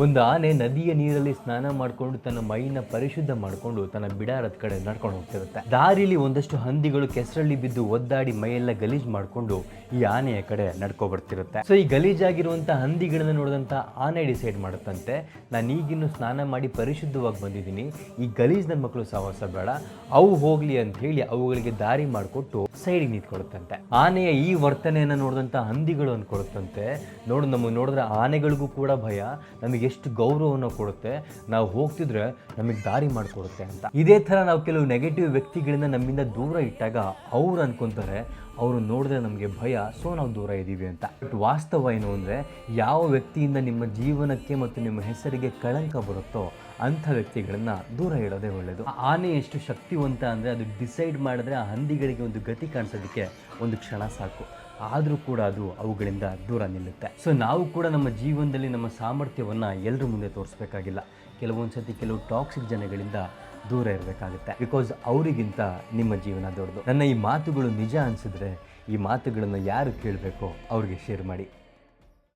ಒಂದು ಆನೆ ನದಿಯ ನೀರಲ್ಲಿ ಸ್ನಾನ ಮಾಡಿಕೊಂಡು ತನ್ನ ಮೈನ ಪರಿಶುದ್ಧ ಮಾಡಿಕೊಂಡು ತನ್ನ ಬಿಡಾರದ ಕಡೆ ನಡ್ಕೊಂಡು ಹೋಗ್ತಿರುತ್ತೆ. ದಾರಿಲಿ ಒಂದಷ್ಟು ಹಂದಿಗಳು ಕೆಸರಲ್ಲಿ ಬಿದ್ದು ಒದ್ದಾಡಿ ಮೈಯೆಲ್ಲ ಗಲೀಜ್ ಮಾಡಿಕೊಂಡು ಈ ಆನೆಯ ಕಡೆ ನಡ್ಕೊ ಬರ್ತಿರುತ್ತೆ. ಸೊ ಈ ಗಲೀಜಾಗಿರುವಂಥ ಹಂದಿಗಳನ್ನ ನೋಡಿದಂಥ ಆನೆ ಡಿಸೈಡ್ ಮಾಡುತ್ತಂತೆ, ನಾನು ಈಗಿನ್ನು ಸ್ನಾನ ಮಾಡಿ ಪರಿಶುದ್ಧವಾಗಿ ಬಂದಿದ್ದೀನಿ, ಈ ಗಲೀಜ್ ನನ್ನ ಮಕ್ಕಳು ಸಹವಾಸ ಬೇಡ, ಅವು ಹೋಗ್ಲಿ ಅಂತ ಹೇಳಿ ಅವುಗಳಿಗೆ ದಾರಿ ಮಾಡಿಕೊಟ್ಟು ಸೈಡಿಗೆ ನಿಂತ್ಕೊಳುತ್ತಂತೆ. ಆನೆಯ ಈ ವರ್ತನೆಯನ್ನು ನೋಡಿದಂಥ ಹಂದಿಗಳು ಅಂದ್ಕೊಳುತ್ತಂತೆ, ನಮಗೆ ನೋಡಿದ್ರೆ ಆನೆಗಳಿಗೂ ಕೂಡ ಭಯ, ನಮಗೆ ಎಷ್ಟು ಗೌರವವನ್ನು ಕೊಡುತ್ತೆ, ನಾವು ಹೋಗ್ತಿದ್ರೆ ನಮಗೆ ದಾರಿ ಮಾಡಿಕೊಡುತ್ತೆ ಅಂತ. ಇದೇ ಥರ ನಾವು ಕೆಲವು ನೆಗೆಟಿವ್ ವ್ಯಕ್ತಿಗಳಿಂದ ನಮ್ಮಿಂದ ದೂರ ಇಟ್ಟಾಗ ಅವ್ರು ಅನ್ಕೊಂತಾರೆ ಅವರು ನೋಡಿದ್ರೆ ನಮಗೆ ಭಯ, ಸೊ ನಾವು ದೂರ ಇದ್ದೀವಿ ಅಂತ. ಬಟ್ ವಾಸ್ತವ ಏನು ಅಂದರೆ, ಯಾವ ವ್ಯಕ್ತಿಯಿಂದ ನಿಮ್ಮ ಜೀವನಕ್ಕೆ ಮತ್ತು ನಿಮ್ಮ ಹೆಸರಿಗೆ ಕಳಂಕ ಬರುತ್ತೋ ಅಂಥ ವ್ಯಕ್ತಿಗಳನ್ನ ದೂರ ಇಡೋದೇ ಒಳ್ಳೆಯದು. ಆನೆ ಎಷ್ಟು ಶಕ್ತಿವಂತ ಅಂದರೆ, ಅದು ಡಿಸೈಡ್ ಮಾಡಿದ್ರೆ ಆ ಹಂದಿಗಳಿಗೆ ಒಂದು ಗತಿ ಕಾಣಿಸೋದಕ್ಕೆ ಒಂದು ಕ್ಷಣ ಸಾಕು, ಆದರೂ ಕೂಡ ಅದು ಅವುಗಳಿಂದ ದೂರ ನಿಲ್ಲುತ್ತೆ. ಸೊ ನಾವು ಕೂಡ ನಮ್ಮ ಜೀವನದಲ್ಲಿ ನಮ್ಮ ಸಾಮರ್ಥ್ಯವನ್ನು ಎಲ್ಲರ ಮುಂದೆ ತೋರಿಸ್ಬೇಕಾಗಿಲ್ಲ. ಕೆಲವೊಂದು ಸತಿ ಕೆಲವು ಟಾಕ್ಸಿಕ್ ಜನಗಳಿಂದ ದೂರ ಇರಬೇಕಾಗುತ್ತೆ, ಬಿಕಾಸ್ ಅವರಿಗಿಂತ ನಿಮ್ಮ ಜೀವನ ದೊಡ್ಡದು. ನನ್ನ ಈ ಮಾತುಗಳು ನಿಜ ಅನಿಸಿದ್ರೆ ಈ ಮಾತುಗಳನ್ನು ಯಾರು ಕೇಳಬೇಕೋ ಅವ್ರಿಗೆ ಶೇರ್ ಮಾಡಿ.